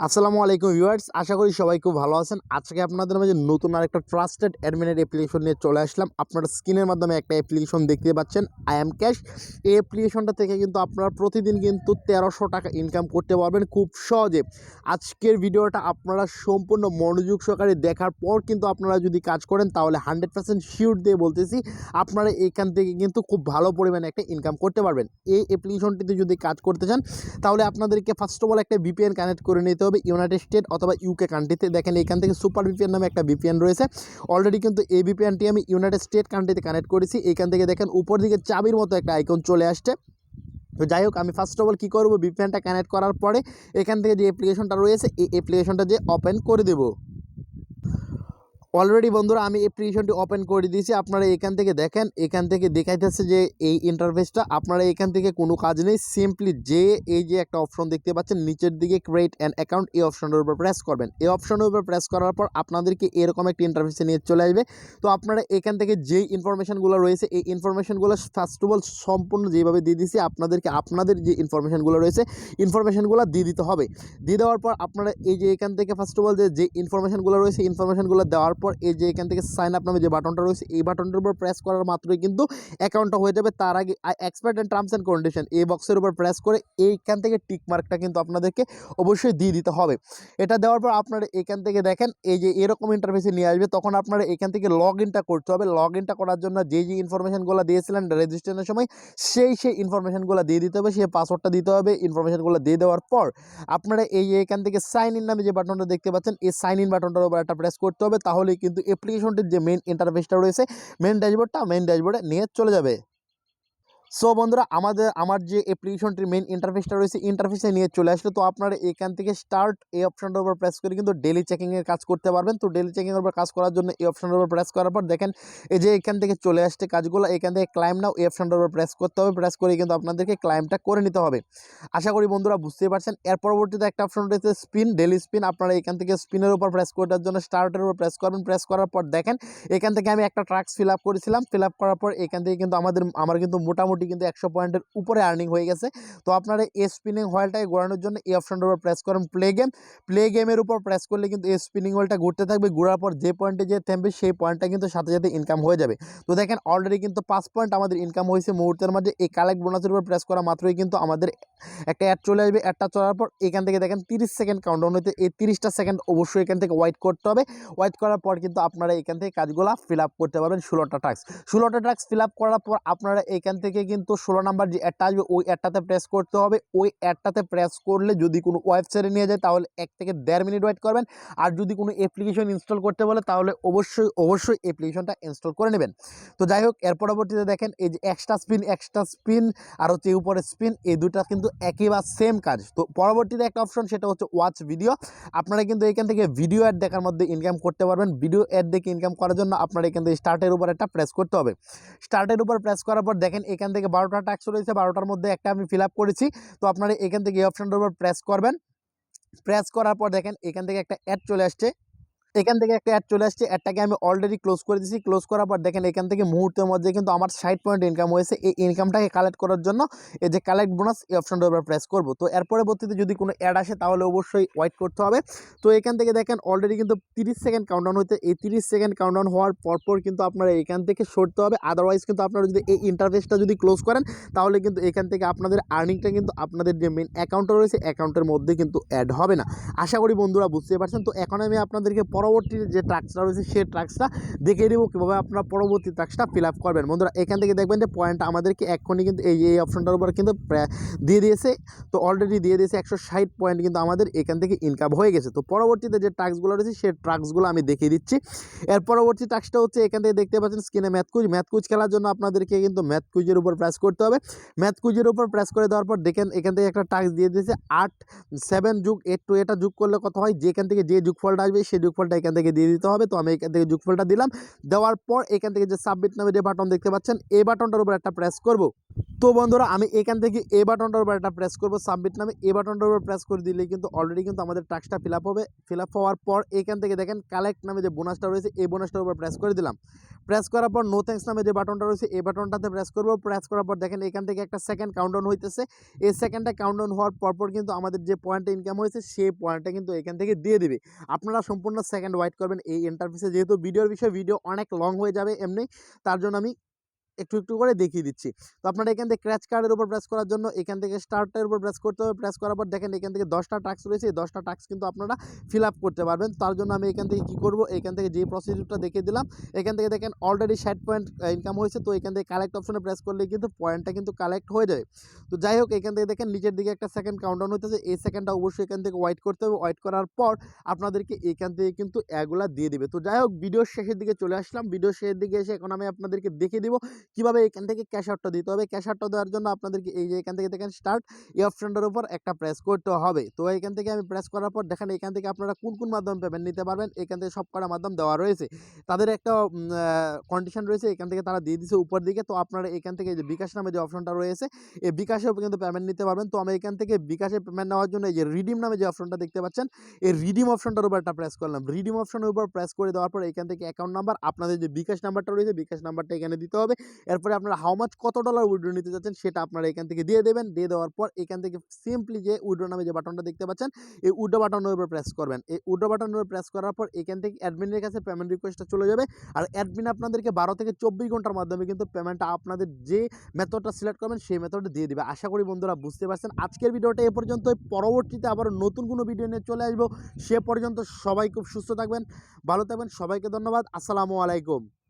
আসসালামু আলাইকুম ভিউয়ার্স, আশা করি সবাই খুব ভালো আছেন। আজকে আপনাদের মাঝে নতুন আরেকটা ট্রাস্টেড অ্যাডমিনের অ্যাপ্লিকেশন নিয়ে চলে আসলাম। আপনারা স্ক্রিনের মাধ্যমে একটা অ্যাপ্লিকেশন দেখতে পাচ্ছেন, ক্যাশ। এই অ্যাপ্লিকেশনটা থেকে কিন্তু আপনারা প্রতিদিন কিন্তু 1300 টাকা ইনকাম করতে পারবেন খুব সহজে। আজকের ভিডিওটা আপনারা সম্পূর্ণ মনোযোগ সহকারে দেখার পর কিন্তু আপনারা যদি কাজ করেন তাহলে 100% শিওর দিয়ে বলতেছি আপনারা এখান থেকে কিন্তু খুব ভালো পরিমাণে একটা ইনকাম করতে পারবেন। এই অ্যাপ্লিকেশনটিতে যদি কাজ করতে চান তাহলে আপনাদেরকে ফার্স্ট অফ অল একটা ভিপিএন কানেক্ট করে নিতে হবে ইউনাইটেড স্টেট অথবা ইউকে কান্ট্রিতে। দেখেন এখান থেকে সুপার ভিপিএন নামে একটা ভিপিএন রয়েছে। অলরেডি কিন্তু এই ভিপিএনটি আমি ইউনাইটেড স্টেট কান্ট্রিতে কানেক্ট করেছি। এখান থেকে দেখেন উপর দিকে চাবির মতো একটা আইকন চলে আসছে। তো যাই হোক, আমি ফার্স্ট অফ অল কী করবো, ভিপিএনটা কানেক্ট করার পরে এখান থেকে যে অ্যাপ্লিকেশনটা রয়েছে এই অ্যাপ্লিকেশনটা যে ওপেন করে দেবো। অলরেডি বন্ধুরা আমি অ্যাপ্লিকেশনটি ওপেন করে দিয়েছি। আপনারা এখান থেকে দেখেন, এখান থেকে দেখাইতেছে যে এই ইন্টারফেসটা। আপনারা এখান থেকে কোনো কাজ নেই, সিম্পলি এই যে একটা অপশন দেখতে পাচ্ছেন নিচের দিকে ক্রিয়েট অ্যান অ্যাকাউন্ট, এই অপশনের উপর প্রেস করবেন। এই অপশনের উপর প্রেস করার পর আপনাদেরকে এরকম একটা ইন্টারফেসে নিয়ে চলে আসবে। তো আপনারা এখান থেকে যেই ইনফরমেশনগুলো রয়েছে এই ইনফরমেশনগুলো ফার্স্ট অফ অল সম্পূর্ণ যেভাবে দিয়ে দিয়েছি আপনাদেরকে আপনাদের যে ইনফরমেশনগুলো রয়েছে ইনফরমেশনগুলো দিয়ে দিতে হবে। দিয়ে দেওয়ার পর আপনারা এই যে এখান থেকে ফার্স্ট অফ অল যে ইনফরমেশনগুলো রয়েছে ইনফরমেশনগুলো দেওয়ার পর এই যে এখান থেকে সাইন আপ নামে যে বাটনটা রয়েছে এই বাটনটার উপর প্রেস করার মাত্রই কিন্তু অ্যাকাউন্টটা হয়ে যাবে। তার আগে expert and terms and condition এই বক্সের উপর প্রেস করে এইখান থেকে টিক মার্কটা কিন্তু আপনাদেরকে অবশ্যই দিয়ে দিতে হবে। এটা দেওয়ার পর আপনারা এখান থেকে দেখেন এই যে এরকম ইন্টারফেসে নিয়ে আসবে। তখন আপনারা এখান থেকে লগ ইনটা করতে হবে। লগ ইনটা করার জন্য যে ইনফরমেশনগুলো দিয়েছিলেন রেজিস্ট্রেশনের সময় সেই ইনফরমেশনগুলো দিয়ে দিতে হবে, সেই পাসওয়ার্ডটা দিতে হবে। ইনফরমেশনগুলো দিয়ে দেওয়ার পর আপনারা এই এখান থেকে সাইন ইন নামে যে বাটনটা দেখতে পাচ্ছেন এই সাইন ইন বাটনটার উপর একটা প্রেস করতে হবে। তাহলেই কিন্তু অ্যাপ্লিকেশনটির যে মেইন ইন্টারফেসটা রয়েছে মেইন ড্যাশবোর্ডে নিয়ে চলে যাবে। সো বন্ধুরা আমার যে অ্যাপ্লিকেশনটির মেইন ইন্টারফেসটা রয়েছে ইন্টারফেসে নিয়ে চলে আসলো। তো আপনারা এখান থেকে স্টার্ট এই অপশনটার উপর প্রেস করে কিন্তু ডেলি চেকিংয়ের কাজ করতে পারবেন। তো ডেলি চেকিংয়ের উপর কাজ করার জন্য এই অপশনটার উপর প্রেস করার পর দেখেন এই যে এখান থেকে চলে আসছে কাজগুলো। এখান থেকে ক্লাইম নাও এই অপশনটার উপর প্রেস করতে হবে। প্রেস করে কিন্তু আপনাদেরকে ক্লাইমটা করে নিতে হবে। আশা করি বন্ধুরা বুঝতে পারছেন। এর পরবর্তীতে একটা অপশন রয়েছে স্পিন, ডেলি স্পিন। আপনারা এখান থেকে স্পিনের উপর প্রেস করার জন্য স্টার্টের উপর প্রেস করবেন। প্রেস করার পর দেখেন এখান থেকে আমি একটা ট্রাক্স ফিল আপ করেছিলাম। ফিল আপ করার পর এখান থেকে কিন্তু আমার কিন্তু মোটামুটি কিন্তু 100 পয়েন্টের উপরে আর্নিং হয়ে গেছে। তো আপনারা এই স্পিনিং হুইলটাকে ঘোরানোর জন্য এই অপশনটার উপর প্রেস করেন প্লে গেমের উপর প্রেস করলে কিন্তু এই স্পিনিং হুইলটা ঘুরতে থাকবে। ঘোরার পর যে পয়েন্টে যে থামবে সেই পয়েন্টটা কিন্তু সাথে সাথে ইনকাম হয়ে যাবে। তো দেখেন অলরেডি কিন্তু 5 পয়েন্ট আমাদের ইনকাম হয়েছে মুহূর্তের মাঝে। এই কালেক্ট বোনাসের উপর প্রেস করা মাত্রই কিন্তু আমাদের একটা অ্যাড চলে আসবে। অ্যাডটা চলার পর এখান থেকে দেখেন 30 সেকেন্ড কাউন্টডাউন হতে, এই 30টা সেকেন্ড অবশ্যই এখান থেকে ওয়েট করতে হবে। ওয়েট করার পর কিন্তু আপনারা এখান থেকে কাজগুলো ফিল আপ করতে পারবেন। 16টা টাস্ক ফিল আপ করার পর আপনারা এখান থেকে কিন্তু 16 নাম্বার যে অ্যাডটা আসবে ওই অ্যাডটাতে প্রেস করতে হবে। ওই অ্যাডটাতে প্রেস করলে যদি কোনো ওয়েবসাইটে নিয়ে যায় তাহলে 1 থেকে 1.5 মিনিট ওয়েট করবেন। আর যদি কোনো অ্যাপ্লিকেশন ইনস্টল করতে বলে তাহলে অবশ্যই অ্যাপ্লিকেশনটা ইনস্টল করে নেবেন। তো যাই হোক, এর পরবর্তীতে দেখেন এই যে এক্সট্রা স্পিন আর হচ্ছে উপরে স্পিন, এই দুটা কিন্তু একই বা সেম কাজ। তো পরবর্তীতে একটা অপশন সেটা হচ্ছে ওয়াচ ভিডিও। আপনারা কিন্তু এখান থেকে ভিডিও অ্যাড দেখার মধ্যে ইনকাম করতে পারবেন। ভিডিও অ্যাড দেখে ইনকাম করার জন্য আপনারা এখান থেকে স্টার্টের উপর একটা প্রেস করতে হবে। স্টার্টের উপর প্রেস করার পর দেখেন এখান থেকে 12টা টাস্ক রয়েছে, 12টার মধ্যে একটা আমি ফিল আপ করেছি। তো আপনারা এখান থেকে এই অপশনটার উপর প্রেস করবেন। প্রেস করার পর দেখেন এখান থেকে একটা অ্যাড চলে আসছে। অ্যাডটাকে আমি অলরেডি ক্লোজ করে দিয়েছি। ক্লোজ করার পর দেখেন এখান থেকে মুহূর্তের মধ্যে কিন্তু আমার 60 পয়েন্ট ইনকাম হয়েছে। এই ইনকামটাকে কালেক্ট করার জন্য এই যে কালেক্ট বোনাস এই অপশনটার উপর প্রেস করব। তো এর পরবর্তীতে যদি কোনো অ্যাড আসে তাহলে অবশ্যই ওয়েট করতে হবে। তো এখান থেকে দেখেন অলরেডি কিন্তু 30 সেকেন্ড কাউন্টডাউন হতে, এই 30 সেকেন্ড কাউন্টডাউন হওয়ার পরপর কিন্তু আপনারা এখান থেকে সরতে হবে। আদারওয়াইজ কিন্তু আপনারা যদি এই ইন্টারফেসটা যদি ক্লোজ করেন তাহলে কিন্তু এখান থেকে আপনাদের আর্নিংটা কিন্তু আপনাদের যে মেন অ্যাকাউন্টটা রয়েছে অ্যাকাউন্টের মধ্যে কিন্তু অ্যাড হবে না। আশা করি বন্ধুরা বুঝতে পারছেন। তো এখন আমি আপনাদেরকে পরবর্তী যে ট্রাক্সটা রয়েছে সেই ট্রাক্সটা দেখিয়ে দেবো কীভাবে আপনারা পরবর্তী ট্রাক্সটা ফিল আপ করবেন। বন্ধুরা এখান থেকে দেখবেন যে পয়েন্টটা আমাদেরকে এক্ষুনি কিন্তু এই অপশনটার উপর কিন্তু দিয়ে দিয়েছে। তো অলরেডি দিয়ে দিয়েছে 160 পয়েন্ট কিন্তু আমাদের এখান থেকে ইনকাম হয়ে গেছে। তো পরবর্তীতে যে ট্রাক্সগুলো রয়েছে সেই ট্রাক্সগুলো আমি দেখিয়ে দিচ্ছি। এর পরবর্তী ট্রাক্সটা হচ্ছে এখান থেকে দেখতে পাচ্ছেন স্ক্রিনে ম্যাথ কুইজ খেলার জন্য আপনাদেরকে কিন্তু ম্যাথ কুইজের উপর প্রেস করতে হবে। ম্যাথ কুইজের উপর প্রেস করে দেওয়ার পর দেখেন এখান থেকে একটা টাস্ক দিয়ে দিয়েছে 8 7 + 8 এটা যোগ করলে কত হয়, যেখান থেকে যে যোগফলটা আসবে সেই যোগফলটা যোগফলটা এখান থেকে দিয়ে দিতে হবে। তো আমি এখান থেকে যোগফলটা দিলাম, দেওয়ার পর এখান থেকে যে সাবমিট নামে যে বাটন দেখতে পাচ্ছেন এই বাটনটার উপর একটা প্রেস করব। তো বন্ধুরা আমি এখান থেকে এই বাটনটার উপর একটা প্রেস করব, সাবমিট নামে এই বাটনটার উপর প্রেস করে দিলেই কিন্তু অলরেডি কিন্তু আমাদের টাস্কটা ফিল আপ হবে। ফিল আপ হওয়ার পর এখান থেকে দেখেন কালেক্ট নামে যে বোনাসটা রয়েছে এই বোনাসটার উপর প্রেস করে দিলাম। প্রেস করার পর নো থ্যাঙ্কস নামে যে বাটনটা রয়েছে এই বাটনটাতে প্রেস করব। প্রেস করার পর দেখেন এখান থেকে একটা সেকেন্ড কাউন্টডাউন হইতেছে। এই সেকেন্ডটা কাউন্টডাউন হওয়ার পরপর কিন্তু আমাদের যে পয়েন্টটা ইনকাম হয়েছে সেই পয়েন্টটা কিন্তু এখান থেকে দিয়ে দিবে। আপনারা সম্পূর্ণ সেকেন্ড ওয়েট করবেন এই ইন্টারফেসে, যেহেতু ভিডিওর বিষয় ভিডিও অনেক লং হয়ে যাবে এমনি, তার জন্য আমি একটু একটু করে দেখিয়ে দিচ্ছি। তো আপনারা এখান থেকে ক্র্যাচ কার্ডের উপর প্রেস করার জন্য এখান থেকে স্টার্টের উপর প্রেস করতে হবে। প্রেস করার পর দেখেন এখান থেকে 10টা টাস্ক রয়েছে, এই 10টা টাস্ক কিন্তু আপনারা ফিল আপ করতে পারবেন। তার জন্য আমি এখান থেকে কী করব, এখান থেকে যে প্রসিডিউরটা দেখিয়ে দিলাম, এখান থেকে দেখেন অলরেডি 60 পয়েন্ট ইনকাম হয়েছে। তো এখান থেকে কালেক্ট অপশনে প্রেস করলে কিন্তু পয়েন্টটা কিন্তু কালেক্ট হয়ে যাবে। তো যাই হোক এখান থেকে দেখেন নিচের দিকে একটা সেকেন্ড কাউন্টডাউন হইতেছে, এই সেকেন্ডটা অবশ্যই এখান থেকে ওয়েট করতে হবে। ওয়েট করার পর আপনাদেরকে এখান থেকে কিন্তু এগুলা দিয়ে দিবে। তো যাই হোক ভিডিওর শেষের দিকে চলে আসলাম। ভিডিওর শেষের দিকে এসে এখন আমি আপনাদেরকে দেখিয়ে দিব কীভাবে এখান থেকে ক্যাশ আউটটা দিতে হবে। ক্যাশ আউটটা দেওয়ার জন্য আপনাদেরকে এই যে এখান থেকে দেখেন স্টার্ট এই অপশনটার উপর একটা প্রেস করতে হবে। তো এখান থেকে আমি প্রেস করার পর দেখেন এখান থেকে আপনারা কোন কোন মাধ্যমে পেমেন্ট নিতে পারবেন, এখান থেকে সব কটা মাধ্যম দেওয়া রয়েছে। তাদের একটা কন্ডিশন রয়েছে, এখান থেকে তারা দিয়ে দিচ্ছে উপর দিকে। তো আপনারা এখান থেকে যে বিকাশ নামে যে অপশনটা রয়েছে এই বিকাশেও কিন্তু পেমেন্ট নিতে পারবেন। তো আমি এখান থেকে বিকাশে পেমেন্ট নেওয়ার জন্য এই যে রিডিম নামে যে অপশনটা দেখতে পাচ্ছেন এই রিডিম অপশনটার উপর একটা প্রেস করলাম। রিডিম অপশনের উপর প্রেস করে দেওয়ার পর এখান থেকে অ্যাকাউন্ট নাম্বার, আপনাদের যে বিকাশ নাম্বারটা রয়েছে বিকাশ নাম্বারটা এখানে দিতে হবে। এরপরে আপনারা হাউ মাচ কত ডলার উইথড্র নিতে যাচ্ছেন সেটা আপনারা এখান থেকে দিয়ে দেবেন। দিয়ে দেওয়ার পর এখান থেকে সিম্পলি যে উইথড্র নামে যে বাটনটা দেখতে পাচ্ছেন এই উইথড্র বাটনের উপর প্রেস করবেন। এই উইথড্র বাটনের উপর প্রেস করার পর এখান থেকে অ্যাডমিনের কাছে পেমেন্ট রিকোয়েস্টটা চলে যাবে। আর অ্যাডমিন আপনাদেরকে 12 থেকে 24 ঘন্টার মাধ্যমে কিন্তু পেমেন্টটা আপনাদের যে মেথডটা সিলেক্ট করবেন সেই মেথডে দিয়ে দিবে। আশা করি বন্ধুরা বুঝতে পারছেন। আজকের ভিডিওটা এ পর্যন্তই, পরবর্তীতে আবার নতুন কোনো ভিডিও নিয়ে চলে আসবো। সে পর্যন্ত সবাই খুব সুস্থ থাকবেন, ভালো থাকবেন। সবাইকে ধন্যবাদ। আসসালামু আলাইকুম।